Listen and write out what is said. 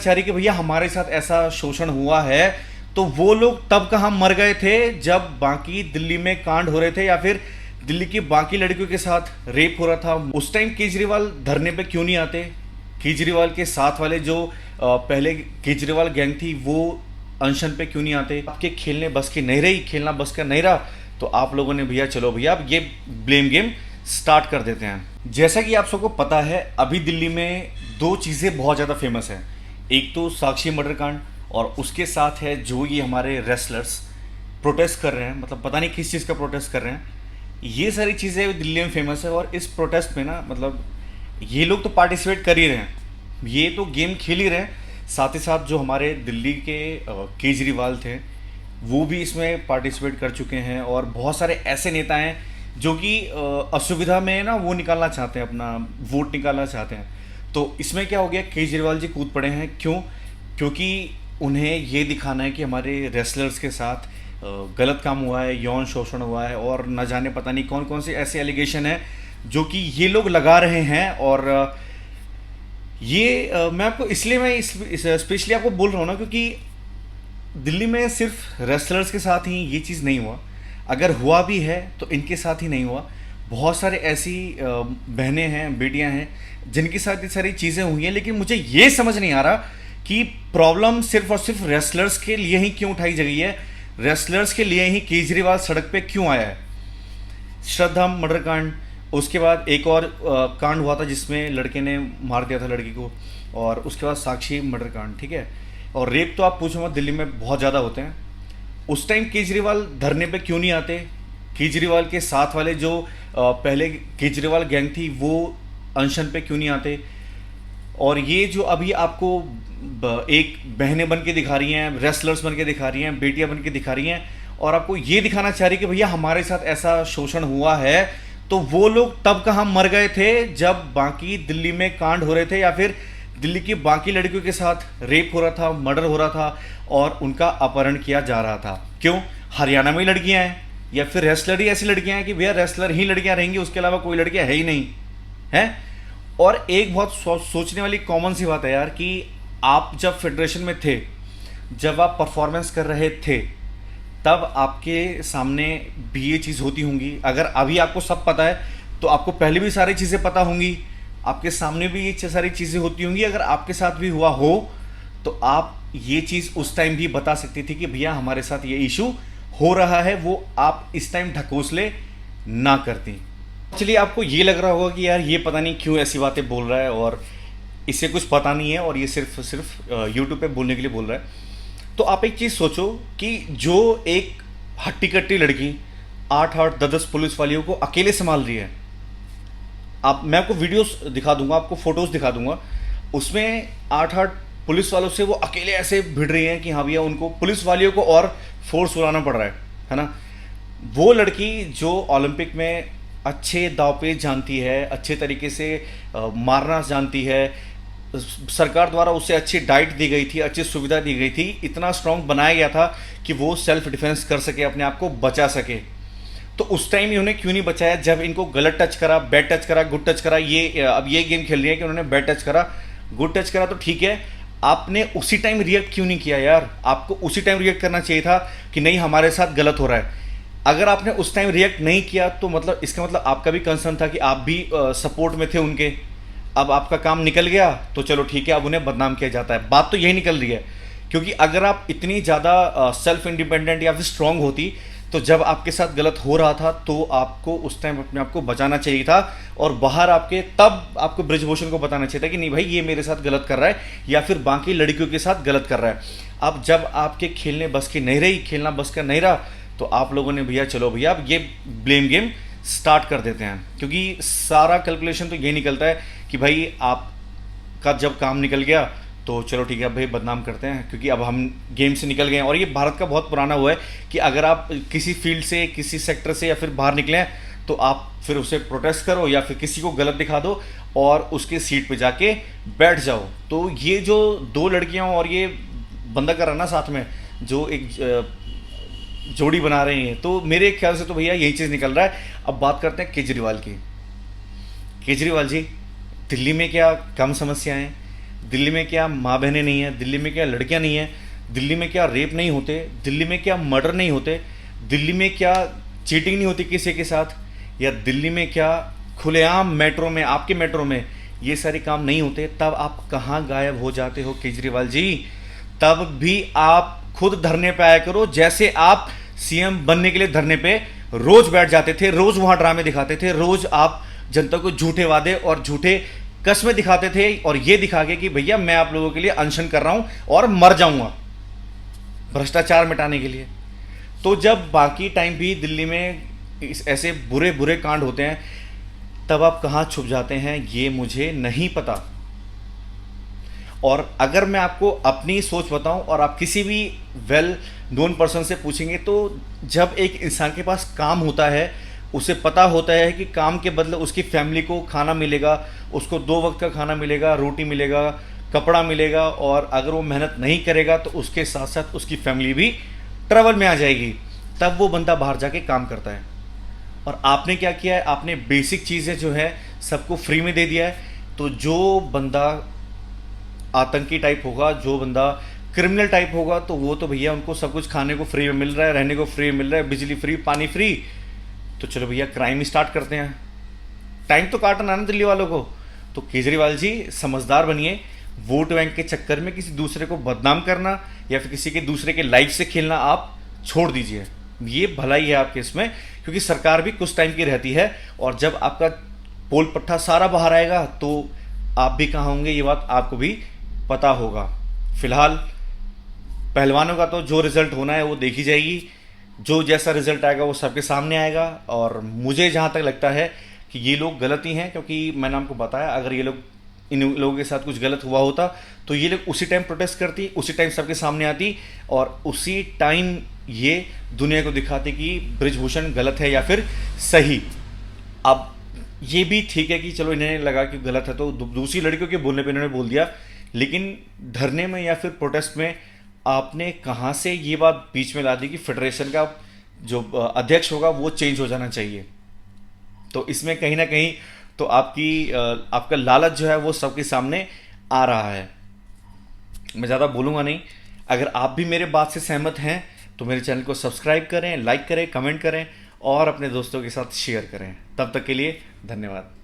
चारी कि भैया हमारे साथ ऐसा शोषण हुआ है, तो वो लोग तब कहाँ मर गए थे जब बाकी दिल्ली में कांड हो रहे थे या फिर दिल्ली की बाकी लड़कियों के साथ रेप हो रहा था। उस टाइम केजरीवाल धरने पे क्यों नहीं आते? केजरीवाल के साथ वाले जो पहले केजरीवाल गैंग थी वो अनशन पे क्यों नहीं आते? आपके खेलने बस की नहीं रही, खेलना बस का नहीं रहा, तो आप लोगों ने भैया चलो भैया अब ये ब्लेम गेम स्टार्ट कर देते हैं। जैसा कि आप सबको पता है, अभी दिल्ली में दो चीज़ें बहुत ज़्यादा फेमस हैं। एक तो साक्षी मर्डर कांड और उसके साथ है जो ये हमारे रेसलर्स प्रोटेस्ट कर रहे हैं, मतलब पता नहीं किस चीज़ का प्रोटेस्ट कर रहे हैं। ये सारी चीज़ें दिल्ली में फेमस है और इस प्रोटेस्ट में ना मतलब ये लोग तो पार्टिसिपेट कर ही रहे हैं, ये तो गेम खेल ही रहे हैं। साथ ही साथ जो हमारे दिल्ली के केजरीवाल थे वो भी इसमें पार्टिसिपेट कर चुके हैं और बहुत सारे ऐसे नेता हैं जो कि असुविधा में ना वो निकालना चाहते हैं, अपना वोट निकालना चाहते हैं। तो इसमें क्या हो गया, केजरीवाल जी कूद पड़े हैं। क्यों? क्योंकि उन्हें ये दिखाना है कि हमारे रेसलर्स के साथ गलत काम हुआ है, यौन शोषण हुआ है और न जाने पता नहीं कौन कौन से ऐसे एलिगेशन हैं जो कि ये लोग लगा रहे हैं। और ये मैं आपको इसलिए मैं इस स्पेशली आपको बोल रहा हूँ ना, क्योंकि दिल्ली में सिर्फ रेसलर्स के साथ ही ये चीज़ नहीं हुआ, अगर हुआ भी है तो इनके साथ ही नहीं हुआ। बहुत सारे ऐसी बहनें हैं, बेटियां हैं जिनके साथ ये सारी चीज़ें हुई हैं, लेकिन मुझे ये समझ नहीं आ रहा कि प्रॉब्लम सिर्फ और सिर्फ रेसलर्स के लिए ही क्यों उठाई गई है, रेसलर्स के लिए ही केजरीवाल सड़क पे क्यों आया है। श्रद्धा मर्डर कांड, उसके बाद एक और कांड हुआ था जिसमें लड़के ने मार दिया था लड़की को, और उसके बाद साक्षी मर्डर कांड, ठीक है। और रेप तो आप पूछो मत, दिल्ली में बहुत ज़्यादा होते हैं। उस टाइम केजरीवाल धरने पे क्यों नहीं आते? केजरीवाल के साथ वाले जो पहले केजरीवाल गैंग थी वो अनशन पे क्यों नहीं आते? और ये जो अभी आपको एक बहनें बन के दिखा रही हैं, रेसलर्स बन के दिखा रही हैं, बेटियां बन के दिखा रही हैं और आपको ये दिखाना चाह रही कि भैया हमारे साथ ऐसा शोषण हुआ है, तो वो लोग तब कहाँ मर गए थे जब बाकी दिल्ली में कांड हो रहे थे या फिर दिल्ली की बाकी लड़कियों के साथ रेप हो रहा था, मर्डर हो रहा था और उनका अपहरण किया जा रहा था। क्यों? हरियाणा में लड़कियां हैं या फिर रेसलर ही ऐसी लड़कियां हैं कि भैया रेसलर ही लड़कियां रहेंगी, उसके अलावा कोई लड़कियां है ही नहीं है। और एक बहुत सोचने वाली कॉमन सी बात है यार कि आप जब फेडरेशन में थे, जब आप परफॉर्मेंस कर रहे थे, तब आपके सामने भी ये चीज़ होती होंगी। अगर अभी आपको सब पता है तो आपको पहले भी सारी चीज़ें पता होंगी, आपके सामने भी ये सारी चीज़ें होती होंगी। अगर आपके साथ भी हुआ हो तो आप ये चीज़ उस टाइम भी बता सकती थी कि भैया हमारे साथ ये इशू हो रहा है, वो आप इस टाइम ढकोसले ना करती। चलिए, आपको ये लग रहा होगा कि यार ये पता नहीं क्यों ऐसी बातें बोल रहा है और इसे कुछ पता नहीं है और ये सिर्फ यूट्यूब पे बोलने के लिए बोल रहा है। तो आप एक चीज़ सोचो कि जो एक हट्टी कट्टी लड़की 8-8, 10-10 पुलिस वालियों को अकेले संभाल रही है, मैं आपको वीडियोस दिखा दूंगा, आपको फोटोज दिखा दूंगा, उसमें 8-8 पुलिस वालों से वो अकेले ऐसे भिड़ रही हैं कि हाँ भैया उनको पुलिस वालियों को और फोर्स बुलाना पड़ रहा है ना। वो लड़की जो ओलंपिक में अच्छे दाव पेच जानती है, अच्छे तरीके से मारना जानती है, सरकार द्वारा उसे अच्छी डाइट दी गई थी, अच्छी सुविधा दी गई थी, इतना स्ट्रांग बनाया गया था कि वो सेल्फ डिफेंस कर सके, अपने आप को बचा सके। तो उस टाइम उन्हें क्यों नहीं बचाया जब इनको गलत टच करा, बैड टच करा, गुड टच करा? ये अब ये गेम खेल रही है कि उन्होंने बैड टच करा, गुड टच करा, तो ठीक है, आपने उसी टाइम रिएक्ट क्यों नहीं किया यार? आपको उसी टाइम रिएक्ट करना चाहिए था कि नहीं हमारे साथ गलत हो रहा है। अगर आपने उस टाइम रिएक्ट नहीं किया तो मतलब इसका मतलब आपका भी कंसर्न था कि आप भी सपोर्ट में थे उनके। अब आपका काम निकल गया तो चलो ठीक है, अब उन्हें बदनाम किया जाता है। बात तो यही निकल रही है, क्योंकि अगर आप इतनी ज़्यादा सेल्फ इंडिपेंडेंट या फिर स्ट्रांग होती तो जब आपके साथ गलत हो रहा था तो आपको उस टाइम अपने आप को बचाना चाहिए था और बाहर आपके तब आपको ब्रिजभूषण को बताना चाहिए था कि नहीं भाई ये मेरे साथ गलत कर रहा है या फिर बाकी लड़कियों के साथ गलत कर रहा है। अब जब आपके खेलने बस की नहीं रही, खेलना बस का नहीं रहा, तो आप लोगों ने भैया चलो भैया अब ये ब्लेम गेम स्टार्ट कर देते हैं। क्योंकि सारा कैलकुलेशन तो ये निकलता है कि भाई आपका जब काम निकल गया तो चलो ठीक है अब भाई बदनाम करते हैं, क्योंकि अब हम गेम से निकल गए हैं। और ये भारत का बहुत पुराना हुआ है कि अगर आप किसी फील्ड से, किसी सेक्टर से या फिर बाहर निकले हैं तो आप फिर उसे प्रोटेस्ट करो या फिर किसी को गलत दिखा दो और उसके सीट पे जाके बैठ जाओ। तो ये जो दो लड़कियां और ये बंदा कर रहा ना साथ में, जो एक जोड़ी बना रहे हैं, तो मेरे ख्याल से तो भैया यही चीज़ निकल रहा है। अब बात करते हैं केजरीवाल की। केजरीवाल जी, दिल्ली में क्या कम समस्या हैं? दिल्ली में क्या माँ बहनें नहीं हैं, दिल्ली में क्या लड़कियां नहीं हैं, दिल्ली में क्या रेप नहीं होते, दिल्ली में क्या मर्डर नहीं होते, दिल्ली में क्या चीटिंग नहीं होती किसी के साथ, या दिल्ली में क्या खुलेआम मेट्रो में, आपके मेट्रो में ये सारे काम नहीं होते, तब आप कहाँ गायब हो जाते हो केजरीवाल जी? तब भी आप खुद धरने पे आया करो, जैसे आप सीएम बनने के लिए धरने पे रोज बैठ जाते थे, रोज वहां ड्रामे दिखाते थे, रोज आप जनता को झूठे वादे और झूठे कस्में दिखाते थे, और ये दिखा के कि भैया मैं आप लोगों के लिए अनशन कर रहा हूं और मर जाऊंगा भ्रष्टाचार मिटाने के लिए। तो जब बाकी टाइम भी दिल्ली में ऐसे बुरे बुरे कांड होते हैं, तब आप कहाँ छुप जाते हैं ये मुझे नहीं पता। और अगर मैं आपको अपनी सोच बताऊं और आप किसी भी वेल नोन पर्सन से पूछेंगे, तो जब एक इंसान के पास काम होता है, उसे पता होता है कि काम के बदले उसकी फैमिली को खाना मिलेगा, उसको 2 वक्त का खाना मिलेगा, रोटी मिलेगा, कपड़ा मिलेगा, और अगर वो मेहनत नहीं करेगा तो उसके साथ साथ उसकी फैमिली भी ट्रबल में आ जाएगी, तब वो बंदा बाहर जाके काम करता है। और आपने क्या किया है, आपने बेसिक चीज़ें जो है सबको फ्री में दे दिया है। तो जो बंदा आतंकी टाइप होगा, जो बंदा क्रिमिनल टाइप होगा, तो वो तो भैया उनको सब कुछ खाने को फ्री में मिल रहा है, रहने को फ्री में मिल रहा है, बिजली फ्री, पानी फ्री, तो चलो भैया क्राइम स्टार्ट करते हैं। टाइम तो काटना ना दिल्ली वालों को। तो केजरीवाल जी समझदार बनिए, वोट बैंक के चक्कर में किसी दूसरे को बदनाम करना या फिर किसी के दूसरे के लाइफ से खेलना आप छोड़ दीजिए। ये भलाई है आपके इसमें, क्योंकि सरकार भी कुछ टाइम की रहती है, और जब आपका पोल पट्टा सारा बाहर आएगा तो आप भी कहाँ होंगे ये बात आपको भी पता होगा। फिलहाल पहलवानों का तो जो रिजल्ट होना है वो देखी जाएगी, जो जैसा रिजल्ट आएगा वो सबके सामने आएगा। और मुझे जहाँ तक लगता है कि ये लोग गलत ही हैं, क्योंकि मैंने आपको बताया अगर ये लोग, इन लोगों के साथ कुछ गलत हुआ होता तो ये लोग उसी टाइम प्रोटेस्ट करती, उसी टाइम सबके सामने आती, और उसी टाइम ये दुनिया को दिखाते कि ब्रिजभूषण गलत है या फिर सही। अब ये भी ठीक है कि चलो इन्हें लगा कि गलत है तो दूसरी लड़कियों के बोलने पे इन्होंने बोल दिया, लेकिन धरने में या फिर प्रोटेस्ट में आपने कहाँ से ये बात बीच में ला दी कि फेडरेशन का जो अध्यक्ष होगा वो चेंज हो जाना चाहिए? तो इसमें कहीं ना कहीं तो आपका लालच जो है वो सबके सामने आ रहा है। मैं ज़्यादा बोलूँगा नहीं। अगर आप भी मेरे बात से सहमत हैं तो मेरे चैनल को सब्सक्राइब करें, लाइक करें, कमेंट करें और अपने दोस्तों के साथ शेयर करें। तब तक के लिए धन्यवाद।